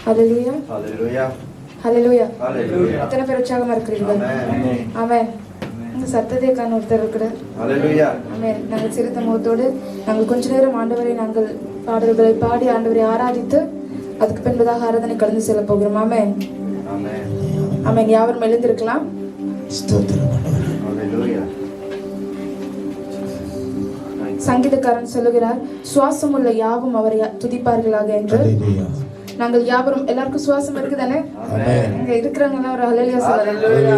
ஹல்லேலூயா, ஹalleluya, ஹல்லேலூயா. ஹalleluya. எத்தனை பேர் உற்சாகமா இருக்கிறீர்கள்? ஆமென், ஆமென். இந்த சத்தத்தை காண ஒருத்தர் இருக்கிறார். ஹalleluya. ஆமென். நாங்கள் சிரித்த முகத்தோடு நாங்கள் கொஞ்ச நேரம் ஆண்டவரை நாங்கள் பாடல்களை பாடி ஆண்டவரை ஆராதித்து அதுக்கு பின்பதாக ஆராதனை கடந்து செல்ல போகிறோம். ஆமென், ஆமென், ஆமென். யாவரும் எழுந்திருக்கலாம். ஸ்தோத்திரம் ஆண்டவரே. ஹalleluya. சங்கீதக்காரன் சொல்லுகிறார், சுவாசம் உள்ள யாவும் அவரை துதிப்பார்களாக என்று. ஹalleluya. நாங்கள் யாவரும் எல்லாருக்கும் சுவாசம் இருக்குதானே? ஆமென். இங்க இருக்கிறவங்க ஒரு ஹல்லேலூயா சொல்லலாம். ஹalleluya.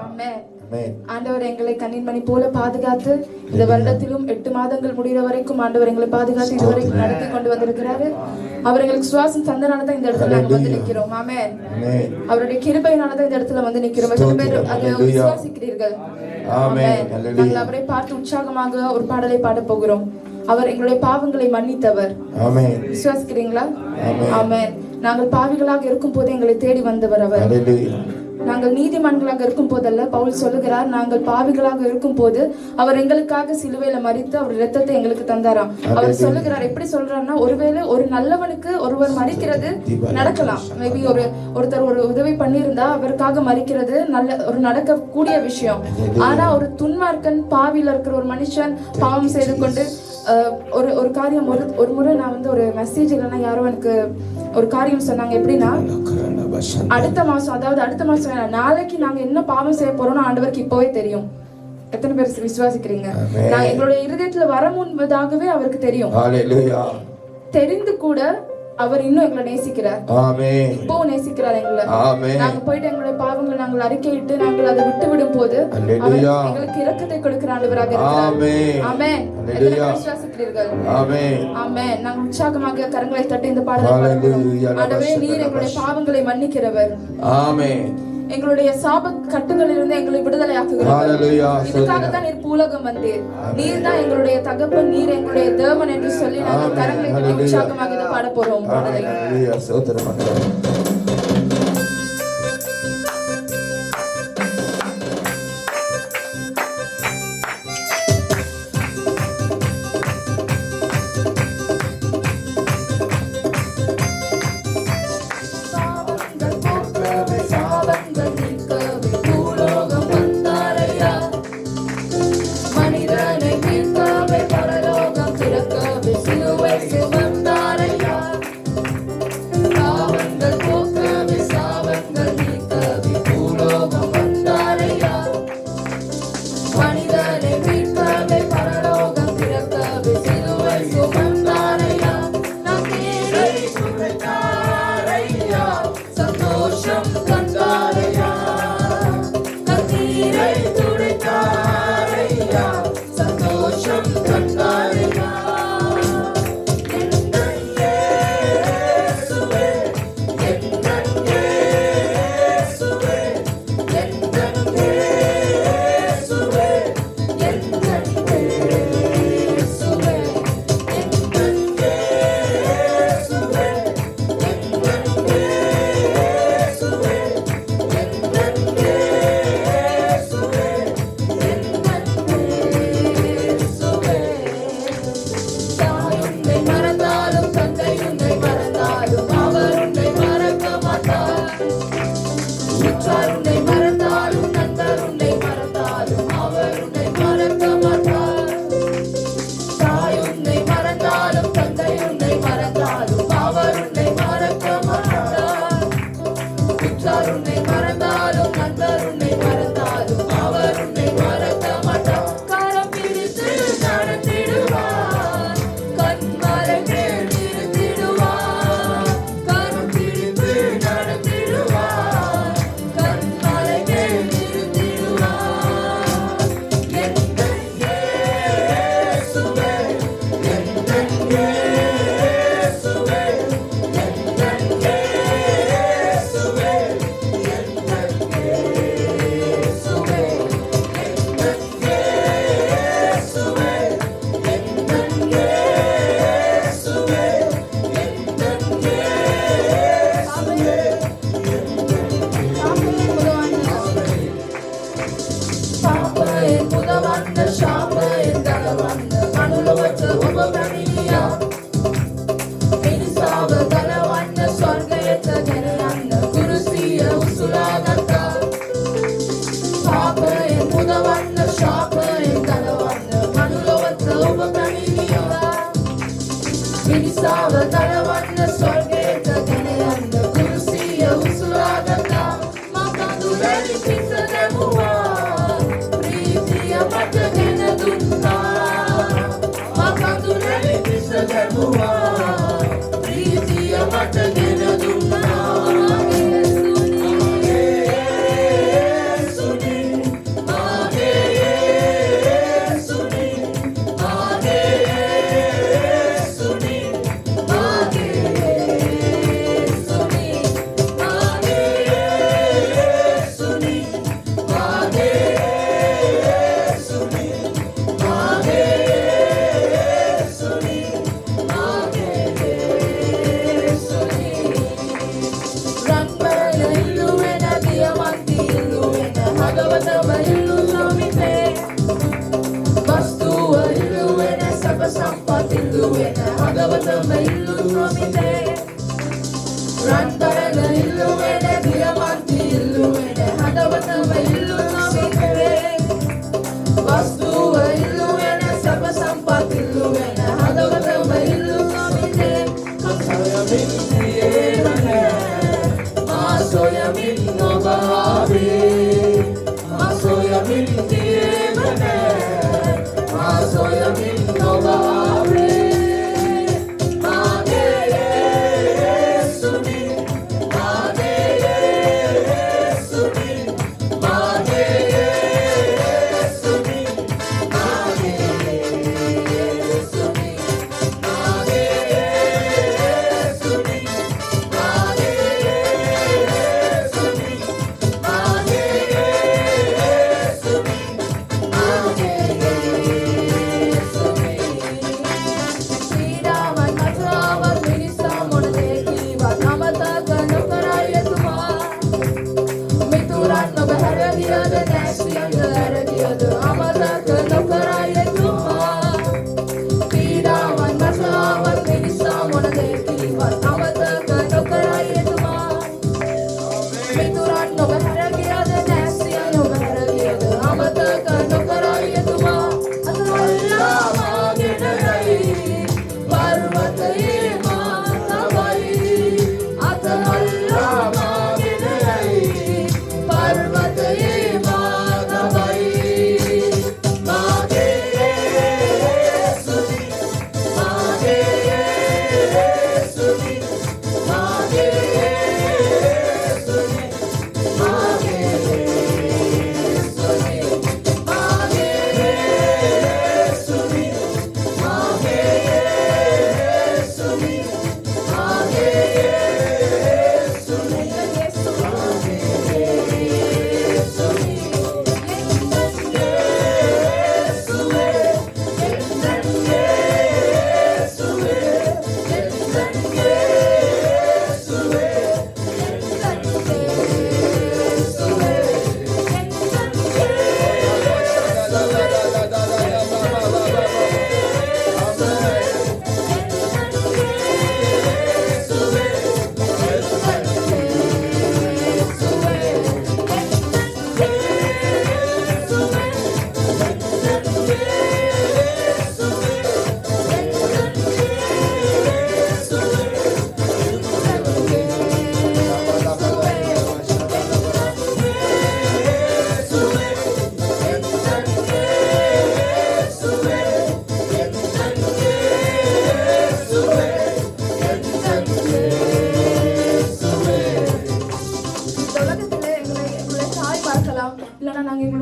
ஆமென். ஆமென். ஆண்டவர் எங்களை கண்ணின் மணி போல பாதுகாத்து இந்த வருடத்திலும் 8 மாதங்கள் முடிகிற வரைக்கும் ஆண்டவர் எங்களை பாதுகாத்து இதுவரைக்கும் நடத்தி கொண்டு வந்திருக்கிறாரு. அவர் எங்களுக்கு சுவாசம் தந்தனால தான் இந்த இடத்துல நாங்க வந்து நிக்கிறோம். ஆமென். ஆமென். அவருடைய கிருபையினால தான் இந்த இடத்துல வந்து நிக்கிறோம். எத்தனை பேர் அதை விசுவாசிக்கிறீர்கள்? ஆமென். நாங்கள் அவரை பார்த்து உற்சாகமாக ஒரு பாடலை பாட போகிறோம். அவர் எங்களுடைய பாவங்களை மன்னித்தவர். ஆமென். விசுவாசிக்கிறீங்களா? ஆமென். ஆமென். நாங்கள் பாவிகளாக இருக்கும் போது எங்களை தேடி வந்தவர் அவர். ஹalleluya. நாங்கள் நீதிமான்களாக இருக்கும் போதல்ல, பவுல் சொல்லுகிறார், நாங்கள் பாவிகளாக இருக்கும் போது அவர் எங்களுக்காக சிலுவையில மரித்து அவர் இரத்தத்தை எங்களுக்கு தந்தாராம். அவர் சொல்லுகிறார், எப்படி சொல்றாருன்னா, ஒருவேளை ஒரு நல்லவனுக்கு ஒருவர் மரிக்கிறது நடக்கலாம். மேபி ஒருத்தர் ஒரு உதவி பண்ணியிருந்தா அவருக்காக மரிக்கிறது நல்ல ஒரு நடக்க கூடிய விஷயம். ஆனா ஒரு துன்மார்க்கன், பாவியில இருக்கிற ஒரு மனுஷன் பாவம் செய்து கொண்டு ஒரு காரியம் ஒரு முறை நான் வந்து ஒரு மெசேஜ் இல்லைன்னா யாரோ எனக்கு ஒரு காரியம் சொன்னாங்க. எப்படின்னா, அடுத்த மாசம், அதாவது அடுத்த மாசம் நாளைக்கு நாங்க என்ன பாவம் செய்ய போறோம்னு ஆண்டவருக்கு இப்பவே தெரியும். எத்தனை பேர் விசுவாசிக்கிறீங்க? நான் எங்களுடைய இருதயத்துல வர முன்பதாகவே அவருக்கு தெரியும். ஹalleluya. தெரிந்து கூட அவர் இன்னும் எங்களை நேசிக்கிறார். ஆமென். இப்பவும் நேசிக்கிறார் எங்களை. ஆமென். நாங்க போயிட்டு எங்களுடைய பாவங்களை நாங்கள் அறிக்கையிட்டு நாங்கள் அதை விட்டு விடும் போது ஹalleluya. எங்களுக்கு இரக்கத்தை கொடுக்கிற ஆண்டவராக இருக்கிறார். ஆமென். ஆமென். ஹalleluya. விசுவாசிக்கிறீர்கள்? ஆமென். ஆமென். நாங்கள் உற்சாகமாக கரங்களை தட்டி இந்த பாடலை பாடுகிறோம். ஆண்டவரே, நீர் எங்களுடைய பாவங்களை மன்னிக்கிறவர். ஆமென். எங்களுடைய சாப கட்டுகளிலிருந்து எங்களை விடுதலை ஆக்குகிறவர். ஹalleluya. இதுக்காக தான் நீர் பூலோகம் வந்தீர். நீர் தான் எங்களுடைய தகப்பன், நீர் எங்களுடைய தேவன் என்று சொல்லி நாங்கள் கரங்களை தட்டி உற்சாகமாக இதை பாட போறோம். பாடலை ஹalleluya. ஸ்தோத்திரம் ஆண்டவரே. சாபங்கள் நீக்கவே பூலோகம் வந்தாரையா. மனிதனை மீட்கவே பரலோகம் திறக்கவே சிலுவை சுமந்தாரையா. பாவங்கள்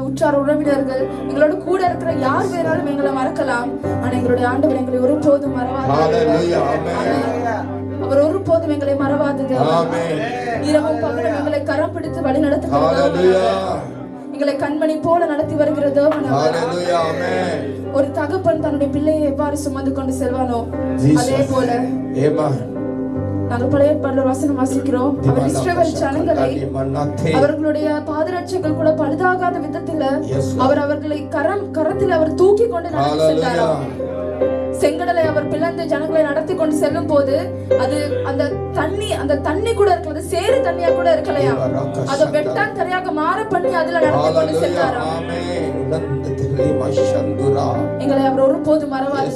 உற்றார் உறவினர்கள் எங்களோட கூட இருக்கிற யார் வேறாலும் எங்களை மறக்கலாம், ஆனா எங்களுடைய ஆண்டவர் எங்களை ஒருபோதும் மறவாது. அவர் ஒருபோதும் எங்களை மறவாது. இரவும் பகலும் எங்களை கரம் பிடித்து வழி நடத்துகிறார். எங்களை கண்மணி போல நடத்தி வருகிறது. ஒரு தகப்பன் தன்னுடைய பிள்ளையை எவ்வாறு சுமந்து கொண்டு செல்வானோ அதே போல நாங்கள் பழைய ஏற்பாடுல வசனம் வாசிக்கிறோம். அவர் இஸ்ரவேல் ஜனங்களை அவர்களுடைய பாதரட்சைகள் கூட பழுதாகாத விதத்தில் அவர் அவர்களை கரத்தில் அவர் தூக்கி கொண்டு நடத்தி சென்றாராம். செங்கடலை அவர் பிளந்து ஜனங்களை நடத்தி கொண்டு செல்லும் போது அது அந்த தண்ணி கூட இருக்கிறது சேறு தண்ணியா கூட இருக்கலையா, அதை வெட்டான் கரையாக மாற பண்ணி அதுல நடத்தி கொண்டு சென்றாராம். எங்களை அவர் ஒருபோது மறவாது.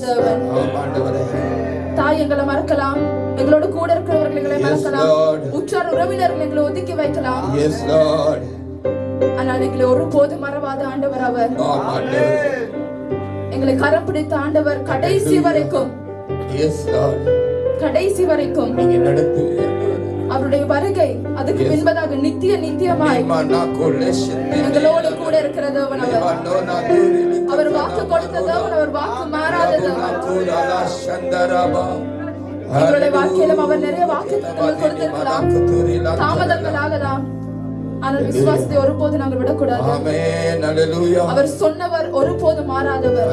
தாய் எங்களை மறக்கலாம், எங்களோட கூட இருக்கிறவர்கள் எங்களை மறக்கலாம், உற்றார் உறவினர்கள் எங்களை ஒதுக்கி வைக்கலாம், ஆனால் எங்களை ஒருபோது மறவாத ஆண்டவர் அவர். எங்களை கரம் பிடித்த ஆண்டவர் கடைசி வரைக்கும் அவருடைய வருகை அதுக்கு பின்பதாக நித்தியமாய் எங்களோடு கூட இருக்கிறது. அவர் வாக்கு கொடுத்ததவன், அவர் வாக்கு மாறாததவன். எங்களுடைய வாழ்க்கையிலும் அவர் நிறைய வாக்கு கொடுத்திருக்கலாம், தாமதங்கள் ஆகலாம், ஆனால் விசுவாசத்தை ஒருபோது நாங்கள் விடக்கூடாது. அவர் சொன்னவர் ஒருபோது மாறாதவர்.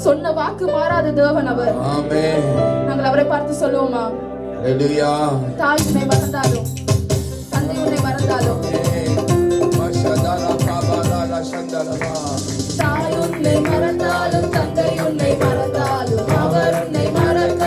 சொன்ன வாக்கு மாறாத தேவன் அவர். நாங்கள் அவரை பார்த்து சொல்லுவோமா, தாய் உன்னை மறந்தாலும் தந்தை உன்னை மறந்தாலும், தாய் உன்னை மறந்தாலும் தந்தை உன்னை மறந்தாலும் அவர் உன்னை மறக்க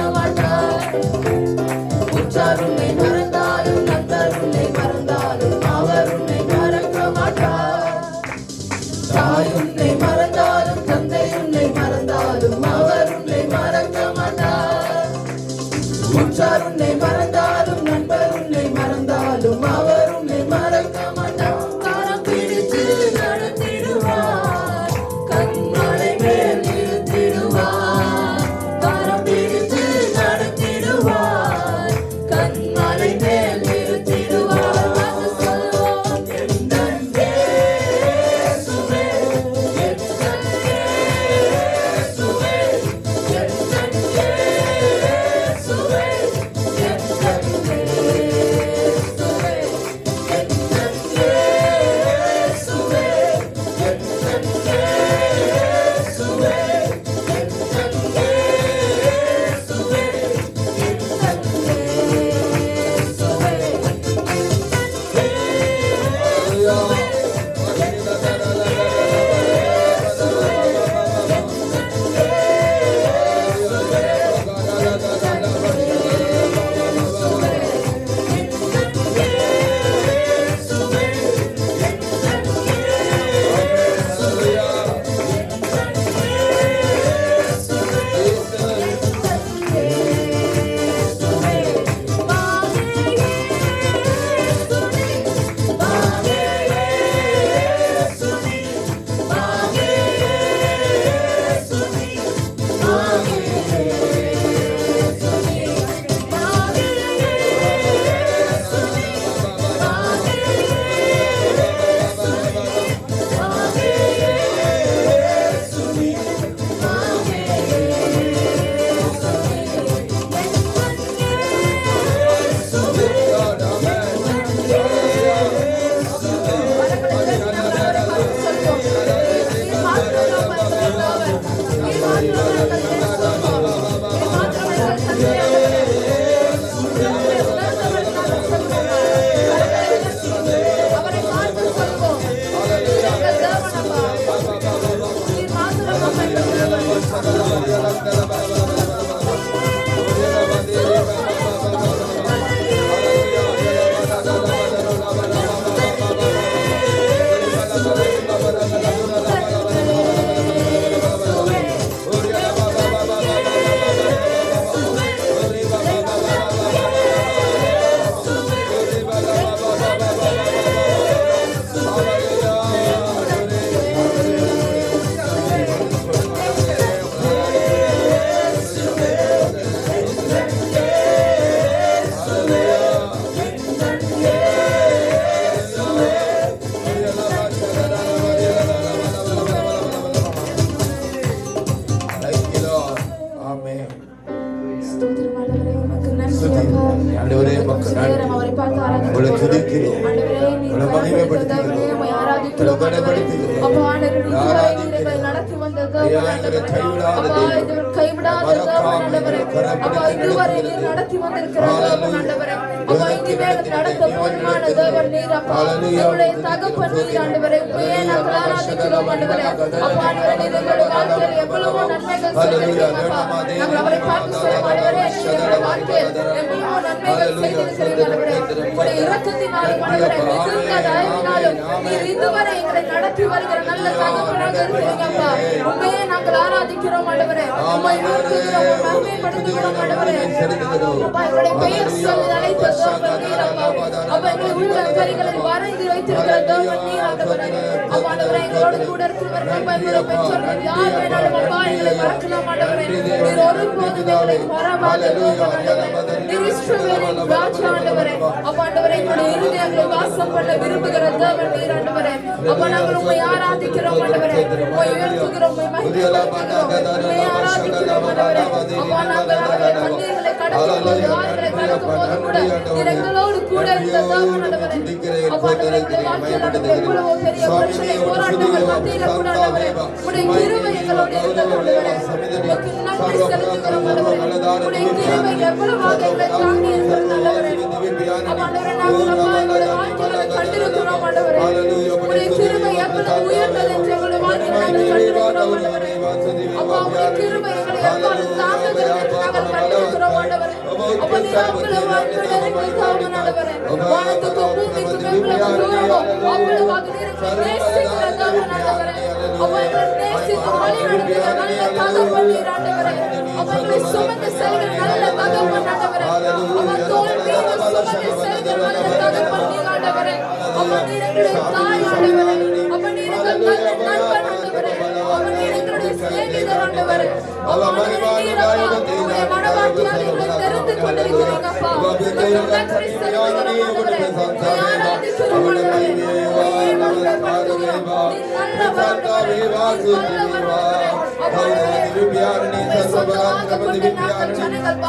கௌரவதி வித்யாரணி சர்வபராக்கிரமதி வித்யாரணி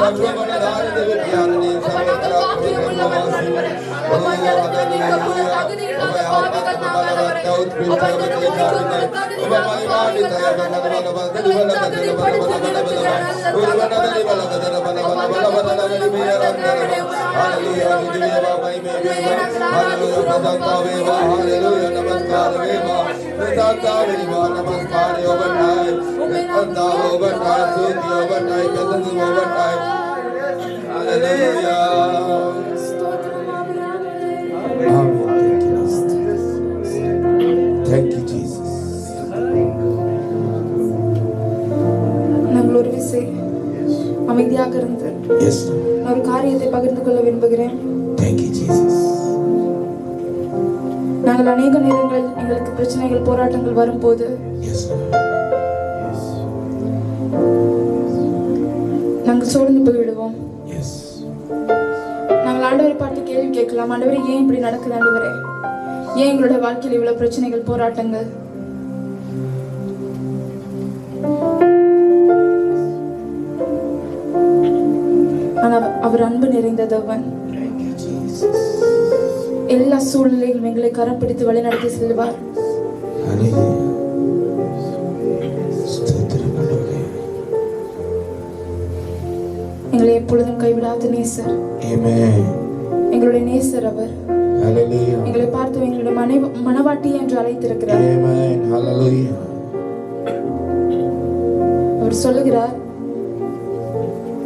சர்வபலதாரிணி வித்யாரணி சர்வபராக்கிரமதி வித்யாரணி Thank you, Jesus. நாங்கள் ஒரு விசை அமைதியாக இருந்து Yes. நான் ஒரு காரியத்தை பகிர்ந்து கொள்ள விரும்புகிறேன். Thank you, Jesus. நாங்கள் அநேக நேரங்களில் எங்களுக்கு பிரச்சனைகள் போராட்டங்கள் வரும்போது Yes. நாங்கள் சோர்ந்து போய்விடுவோம். Yes. நாங்கள் ஆண்டவரை பார்த்து கேள்வி கேட்கலாம், ஆண்டவரே ஏன் இப்படி நடக்குது ஆண்டவரே, ஏன் எங்களுடைய வாழ்க்கையில் இவ்வளவு பிரச்சனைகள் போராட்டங்கள்? ஆனால் அவர் அன்பு நிறைந்த தேவன். Thank you, Jesus. எல்லா சூழ்நிலையிலும் எங்களை கரம் பிடித்து வழிநடத்தி செல்வார். Hallelujah. ஸ்தோத்திரம் ஆண்டவரே. எங்களை எப்பொழுதும் கைவிடாத நேசர். Amen. எங்களுடைய நேசர் அவர். Hallelujah. எங்களை பார்த்து எங்களுடைய மனவாட்டி என்று அழைத்திருக்கிறார். Amen. Hallelujah. அவர் சொல்லுகிறார்,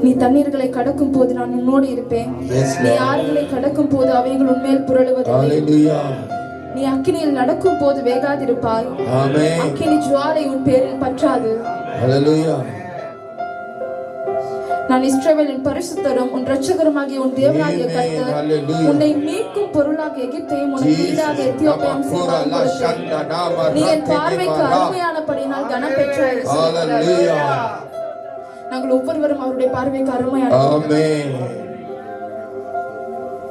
நீ தண்ணீர்களை கடக்கும் போது நான் உன்னோடு இருப்பேன். Yes, நீ Lord. ஆறுகளை கடக்கும் போது அவைகள் உன்மேல் புரளுவதில்லை. Hallelujah. நீ அக்கினியில் நடக்கும் போது வேகாதிருப்பாய். Amen. அக்கினி ஜுவாலை உன் பேரில் பற்றாது. Hallelujah. நான் இஸ்ரவேலின் பரிசுத்தரும் உன் இரட்சகருமாகிய உன் தேவனாகிய Amen. கர்த்தர் Hallelujah. உன்னை மீட்கும் பொருளாக எகிப்தையும் உனக்கு ஈடாக எத்தியோப்பியாவும் செய்வார். நீ என் பார்வைக்கு அருமையானபடியினால் கனம் பெற்றாய் என்று சொல்கிறார். Hallelujah. நாங்கள் ஒவ்வொருவரும் அவருடைய பார்வைக்கு அருமையான Amen.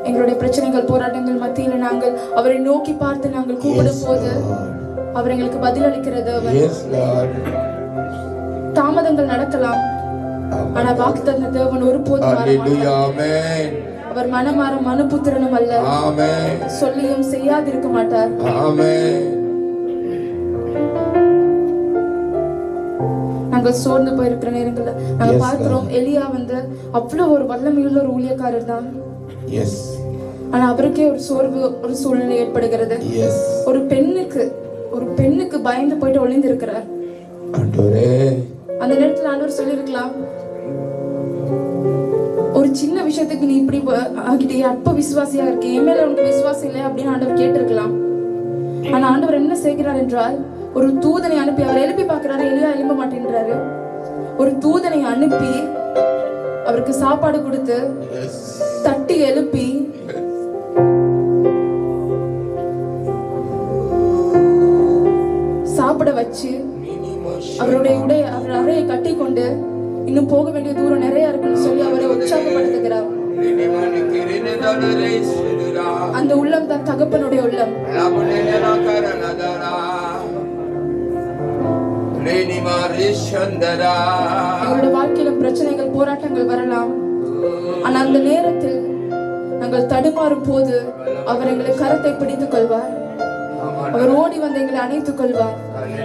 எங்களுடைய பிரச்சனைகள் போராட்டங்கள் மத்தியில் நாங்கள் அவரை நோக்கி பார்த்து நாங்கள் கூப்பிடும் போது அவர் எங்களுக்கு பதில் அளிக்கிறது. Yes, Lord. தாமதங்கள் நடக்கலாம், ஆனா வாக்குத்தத்த தேவன் ஒருபோதும் மாற Hallelujah. மாட்டார். Amen. அவர் மனமாற மனுபுத்திரனும் அல்ல, Amen. சொல்லியும் செய்யாதிருக்க மாட்டார். Amen. நாங்கள் சோர்ந்து போயிருக்கிற நேரங்கள்ல நாங்க Yes, பார்க்கிறோம், எலியா அவ்வளவு ஒரு வல்லமையுள்ள ஒரு ஊழியக்காரர் தான். Yes. ஆனா அவருக்கே ஒரு சோர்வு ஒரு சூழ்நிலை ஏற்படுகிறது. Yes. ஒரு பெண்ணுக்கு பயந்து போயிட்டு ஒளிந்து இருக்கிறார். ஆண்டவரே. அந்த நேரத்துல ஆண்டவர் சொல்லியிருக்கலாம், ஒரு சின்ன விஷயத்துக்கு நீ இப்படி ஆகிட்டே அற்ப விசுவாசியா இருக்கு, என் மேல உனக்கு விசுவாசம் இல்லை அப்படின்னு ஆண்டவர் கேட்டிருக்கலாம். ஆனா ஆண்டவர் என்ன செய்கிறார் என்றால், ஒரு தூதனை அனுப்பி அவர் எழுப்பி பார்க்கிறாரு. எலியா எழும்ப மாட்டேன்றாரு. ஒரு தூதனை அனுப்பி அவருக்கு சாப்பாடு கொடுத்து தட்டி எழுப்பி சாப்பிட வச்சு அவருடைய அவர் அறையை கட்டி கொண்டு இன்னும் போக வேண்டிய தூரம் நிறைய இருக்குன்னு சொல்லி அவரை உற்சாகப்படுத்துகிறார். அந்த உள்ளம் தான் தகப்பனுடைய உள்ளம். எங்களுடைய வாழ்க்கையில பிரச்சனைகள் போராட்டங்கள் வரலாம், ஆனா அந்த நேரத்தில் நாங்கள் தடுமாறும் போது அவர் எங்களை கரத்தை பிடித்துக் கொள்வார். அவர் ஓடி வந்து எங்களை அணைத்துக் கொள்வார்.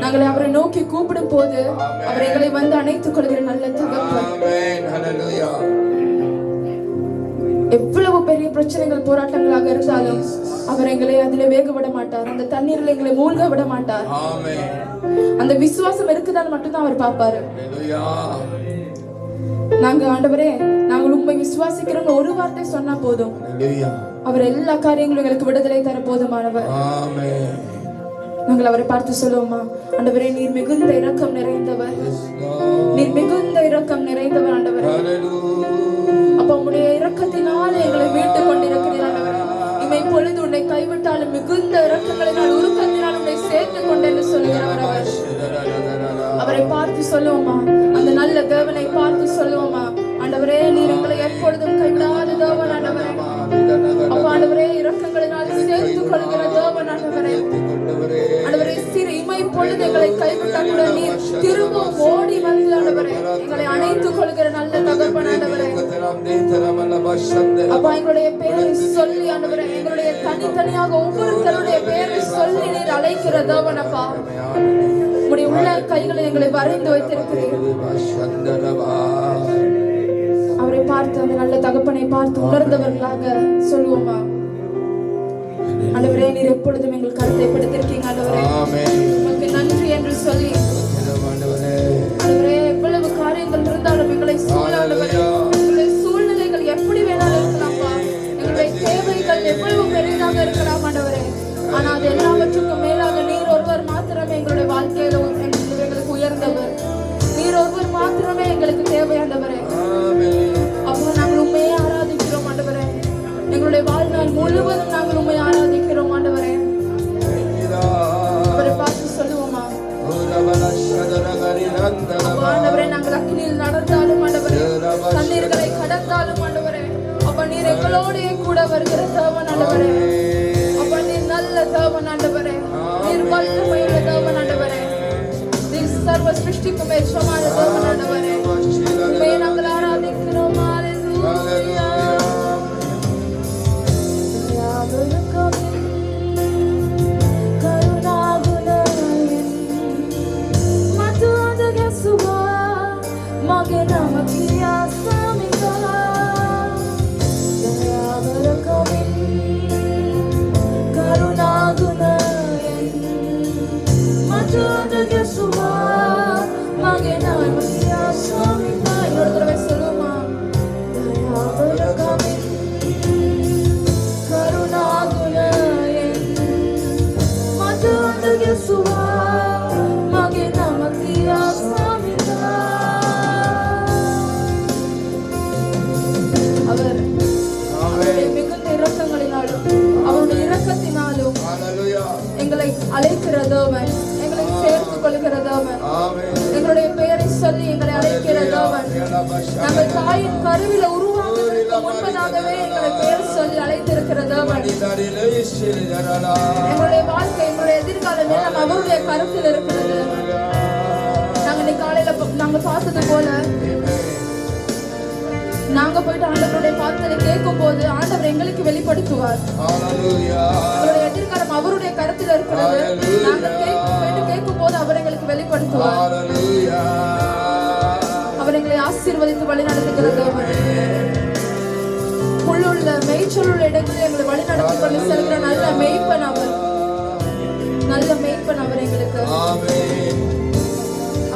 நாங்கள் அவரை நோக்கி கூப்பிடும் போது அவர் எங்களை வந்து அணைத்துக் கொள்கிற நல்ல தகப்பன். எவ்வளவு பெரிய பிரச்சனைகள் போராட்டங்களாக இருந்தாலும் அவர் எங்களை அதிலே வேக விட மாட்டார். அந்த தண்ணீரில் எங்களை மூழ்க விட மாட்டார். அந்த விசுவாசம் இருக்குதான் மட்டும்தான் அவர் பார்ப்பாரு. நாங்க ஆண்டவரே நாங்கள் உண்மை விசுவாசிக்கிறோம் ஒரு வார்த்தை சொன்னா போதும், அவர் எல்லா காரியங்களும் எங்களுக்கு விடுதலை தர போதுமானவர். நாங்கள் அவரை பார்த்து சொல்லுவோமா, ஆண்டவரே நீர் மிகுந்த இரக்கம் நிறைந்தவர், நீர் மிகுந்த இரக்கம் நிறைந்தவர் ஆண்டவரே. அப்ப உங்களுடைய இரக்கத்தினால் எங்களை மீட்டுக் கொண்டிருக்கிறீர் ஆண்டவரே. இமை பொழுது உன்னை கைவிட்டாலும் மிகுந்த இரக்கங்களினால் உருக்கத்தினால் உன்னை சேர்த்துக் கொண்டேன்னு சொல்லுகிறவர் அவர். அவரை பார்த்து சொல்லுவோமா, அந்த நல்ல தேவனை பார்த்து சொல்லுவோமா, ஆண்டவரே நீர் எங்களை எப்பொழுதும் கைவிடாத தேவன் ஆண்டவரே. அப்ப ஆண்டவரே இரக்கங்களினால் சேர்த்துக் கொள்கிற தேவன் ஆண்டவரே. ஆண்டவரே சிறு இமை பொழுது எங்களை கைவிட்டா கூட நீர் திரும்பவும் ஓடி ஆண்டவரே, எங்களை அணைத்துக் கொள்கிற நல்ல தகப்பன் ஆண்டவரே. அப்பா, எங்களுடைய பெயரை சொல்லி ஆண்டவரே, எங்களுடைய தனித்தனியாக ஒவ்வொருத்தருடைய பெயரை சொல்லி நீர் அழைக்கிற தேவன் அப்பா. உம்முடைய உள்ள கைகளில் எங்களை வரைந்து வைத்திருக்கிறீர். அவரை பார்த்து, அந்த நல்ல தகப்பனை பார்த்து உணர்ந்தவர்களாக சொல்லுவோமா? ஆண்டவரே, நீர் எப்பொழுதும் எங்கள் கருத்தை படுத்திருக்கீங்க ஆண்டவரே. உங்களுக்கு நன்றி என்று சொல்லி ஆண்டவரே, எவ்வளவு காரியங்கள் இருந்தாலும் எங்களை சூழாண்டவரே, எங்களுடைய சூழ்நிலைகள் எப்படி வேணாலும் இருக்கலாம்ப்பா, எங்களுடைய தேவைகள் எவ்வளவு பெரியதாக இருக்கலாம் ஆண்டவரே. ஆனா அது எல்லாவற்றுக்கும் மேலாக நீர் ஒருவர் மாத்திரமே எங்களுடைய வாழ்க்கையில எங்களுக்கு உயர்ந்தவர். நீர் ஒருவர் மாத்திரமே எங்களுக்கு தேவையாண்டவரே. அப்போ நாங்கள் உண்மையை ஆராதிக்கிறோம் ஆண்டவரே. எங்களுடைய வாழ்நாள் முழுவதும் நாங்கள் உண்மையை ஆராதிக்கிறோம் ஆண்டவரே. அவரை பார்த்து சொல்லுவோமா? ஆண்டவரே, நாங்கள் அக்கினியில் நடந்தாலும் ஆண்டவரே, தண்ணீர்களை கடந்தாலும் ஆண்டவரே, அப்ப நீர் எங்களோடே கூட வருகிற தேவன் ஆண்டவரே. அப்ப நீர் நல்ல தேவன் ஆண்டவரே. நீர் வல்லமையுள்ள தேவன் ஆண்டவரே. நீர் சர்வ சிருஷ்டிக்கும் ஏற்றமான தேவன் ஆண்டவரே. உம்மையை நாங்கள் ஆராதிக்கிறோம். ஹல்லேலூயா. அவருடைய இரக்கத்தினாலும் எங்களை அழைக்கிற தேவன், எங்களை சேர்த்துக் கொள்கிற தேவன், எங்களுடைய பெயரை சொல்லி எங்களை அழைக்கிற தேவன். நாங்கள் தாயின் கருவில உருவாக்குவதற்கு முன்பதாகவே எங்களை பெயர் சொல்லி அழைத்திருக்கிற தேவன். எங்களுடைய வாழ்க்கை, எங்களுடைய எதிர்காலம் எல்லாம் அவருடைய கருத்தில் இருக்கிறது. நாங்க இன்னைக்கு காலையில நாங்க பார்த்தது போல, நாங்க போயிட்டு ஆண்டவருடைய வார்த்தையை கேட்கும் போது ஆண்டவர் எங்களுக்கு வெளிப்படுத்துவார். அவருடைய எதிர்காலம் அவருடைய கருத்தில் இருக்கிறது. நாங்க கேட்கும் போது அவர் எங்களுக்கு வெளிப்படுத்துவார். அவர் எங்களை ஆசீர்வதித்து வழி நடத்துகிறது. புல்லுள்ள மேய்ச்சலுள்ள இடங்களில் எங்களை வழி நடத்தி கொண்டு செல்கிற நல்ல மேய்ப்பன் அவர். நல்ல மேய்ப்பன் அவர் எங்களுக்கு.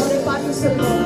அவரை பார்த்து சொல்லுவோம்.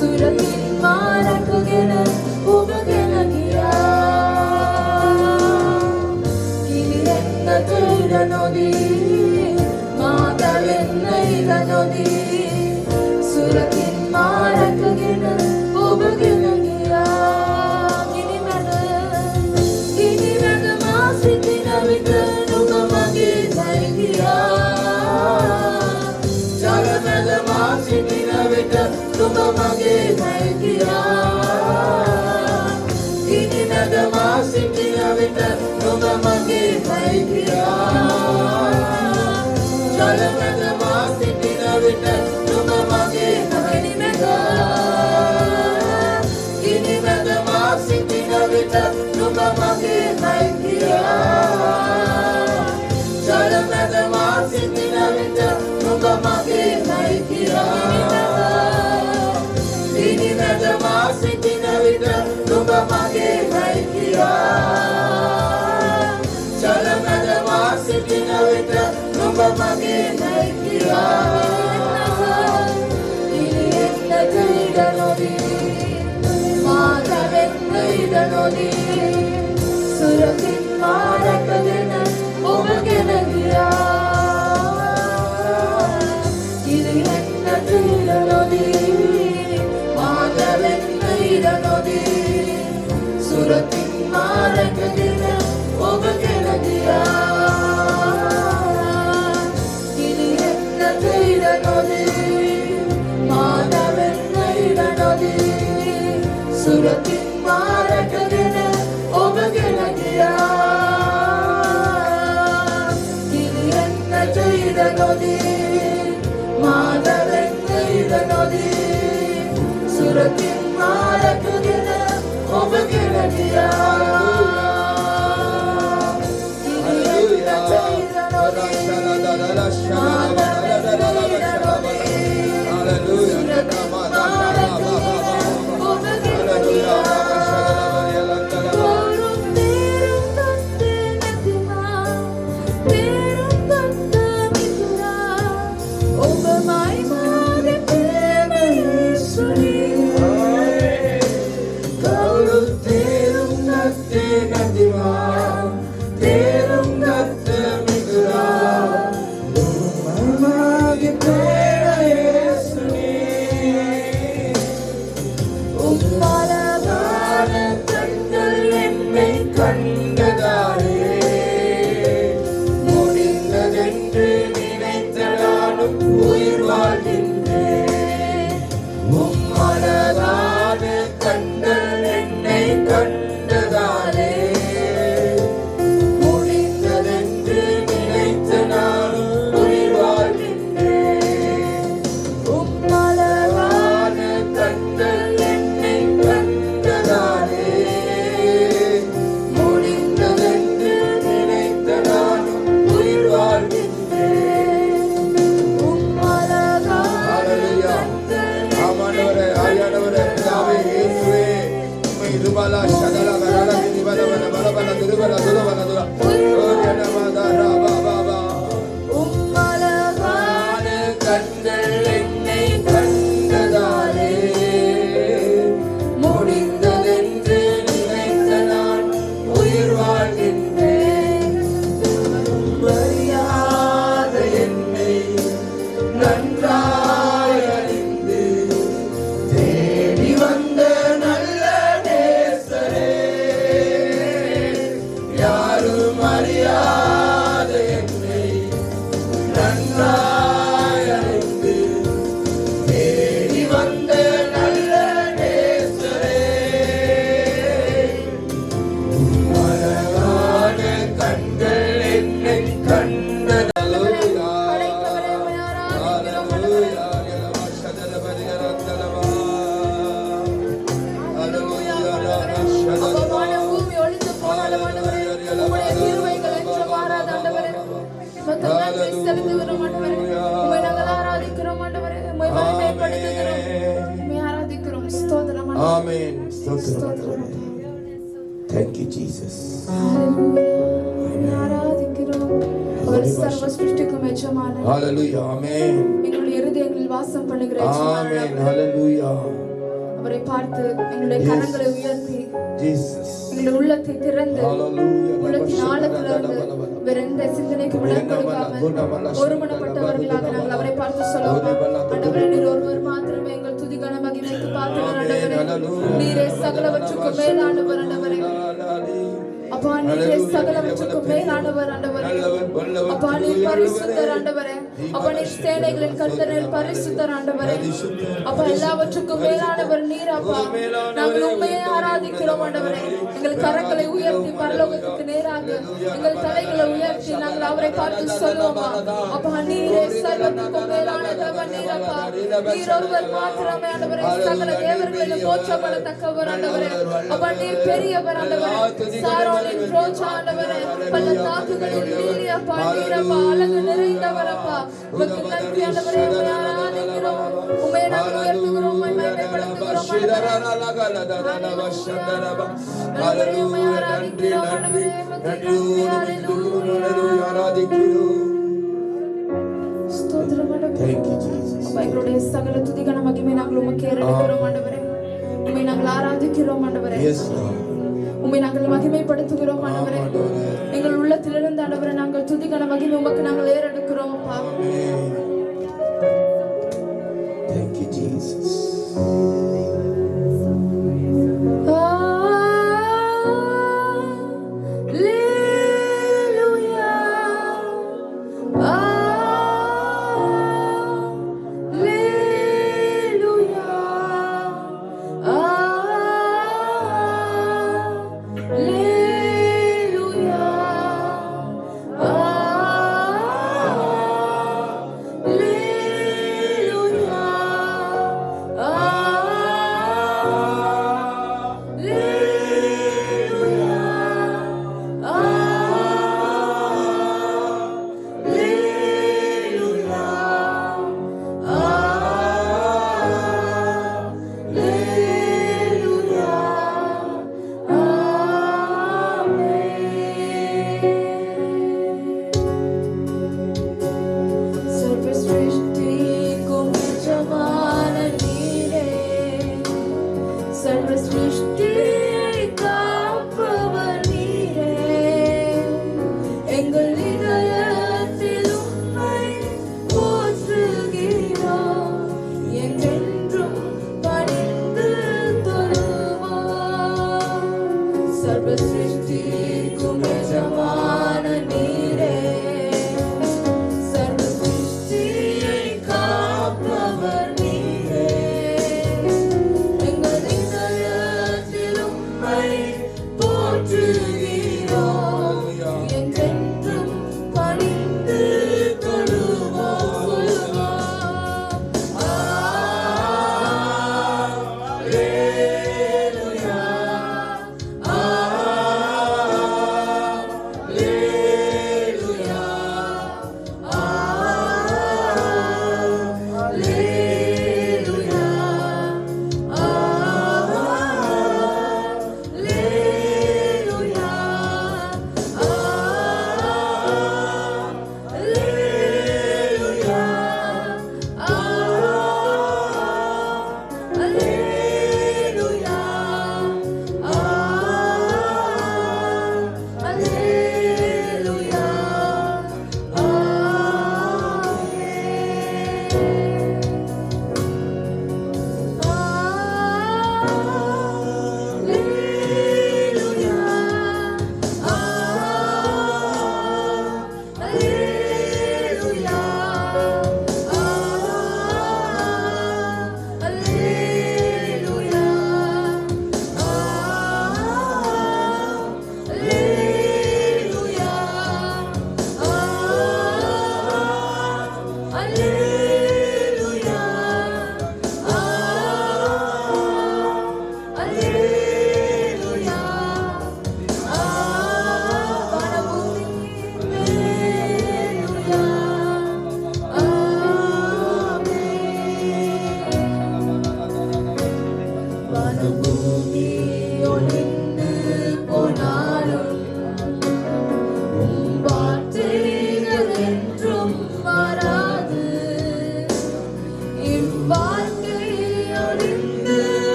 Suratin marakugena ubagena giya Kilihenna tuida nodi Matalenna ida nodi Suratin marakugena ubagena giya Kini mada masitina vita nuga magi naigiya Jala mada masitina vita nuga magi naigiya Kini mada masitina vita nuga magi naigiya Jala mada masitina vita nuga magi naigiya Kini mada masitina vita nuga magi naigiya Jala mada masitina vita nuga magi naigiya Kini mada masitina vita nuga magi naigiya Jala mada masitina vita nuga magi naigiya Kilihenna tuida nodi Matalenna ida nodi Suratin marakagena ಇದನೊದಿ ಮಾದವೆಂಗ ಇದನೊದಿ ಸುರತಿನ್ ಮಾರಕುದಿನ ಒಬಗೆನದಿಯ Thank you, Jesus. Hallelujah. Amen. எங்களுடைய இருதயங்களில் வாசம் பண்ணுகிற Amen. Hallelujah. அவரை பார்த்து எங்களுடைய கரங்களை உயர்த்தி Jesus. எங்களுடைய உள்ளத்தை திறந்து உள்ளத்தின் ஆழத்திலிருந்து வேற எந்த சிந்தனைக்கு இடம் கொடுக்காமல் ஒருமனப்பட்டவர்களாக நாங்கள் அவரை பார்த்து சொல்லுவோம். ஆண்டவரே, நீர் ஒருவர் மாத்திரமே எங்கள் துதிகன மகிமைக்கு பாத்திரர். ஆண்டவரே, நீரே சகலவற்றுக்கும் மேலானவர். ஆண்டவரே, அப்பா, நீரே சகலவற்றுக்கும் மேலானவர். ஆண்டவரே, அப்பா, நீர் பரிசுத்தர். ஆண்டவரே, அப்பா, நீர் சேனைகளின் கர்த்தர், பரிசுத்தர். ஆண்டவரே, அப்பா, எல்லாவற்றுக்கும் மேலானவர் நீர். அப்பா, நாங்கள் உண்மையை ஆராதிக்கிறோம். ஆண்டவரே, எங்கள் கரங்களை உயர்த்தி பரலோகத்துக்கு நேராக எங்கள் தலைகளை உயர்த்தி நாங்கள் அவரை பார்த்து சொல்லுவோமா. அப்பா, நீரே சர்வத்துக்கும் மேலான தேவன் நீர். அப்பா, நீர் ஒருவர் மாத்திரமே. ஆண்டவரே, சகல தேவர்களிலும் போற்றப்படத்தக்கவர். ஆண்டவரே, அப்பா, நீர் பெரியவர். ஆண்டவரே, சாரோனின் ரோஜா. ஆண்டவரே, பள்ளத்தாக்குகளில் நீர். அப்பா, நீர். அப்பா, அழகு நிறைந்தவர். அப்பா, உமக்கு நன்றி. ஆண்டவரே, உம்மை ஆராதிக்கிறோம், உம்மை நாங்கள் உயர்த்துகிறோம், உம்மை மகிமைப்படுத்துகிறோம். Thank you, Jesus. எங்களுடைய சகல துதிகன மகிமை நாங்கள் உமக்கு ஏறெடுக்கிறோம். ஆண்டவரே, உம்மை நாங்கள் ஆராதிக்கிறோம். ஆண்டவரே, Yes, Lord. உம்மை நாங்கள் மகிமைப்படுத்துகிறோம். ஆண்டவரே, எங்கள் உள்ளத்திலிருந்து ஆண்டவரே நாங்கள் துதிகன மகிமை உமக்கு நாங்கள் ஏறெடுக்கிறோம். அப்பா, Thank you, Jesus.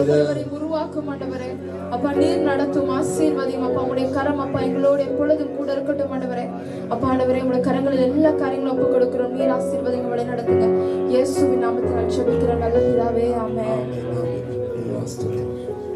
ஒவ்வொருவரையும் உருவாக்கும் ஆண்டவரே. அப்பா நீர் நடத்தும், ஆசீர்வதியும் அப்பா. உடைய கரம் அப்பா எங்களோட எப்பொழுதும் கூட இருக்கட்டும் ஆண்டவரே. அப்பா ஆண்டவரே உடைய கரங்களில் எல்லா காரியங்களும் ஒப்பு கொடுக்கிறோம். நீர் ஆசீர்வதிங்க, வழி நடத்துங்க. இயேசுவின் நாமத்தில் ஜெபிக்கிற நல்ல பிதாவே, ஆமென். Amen. Amen.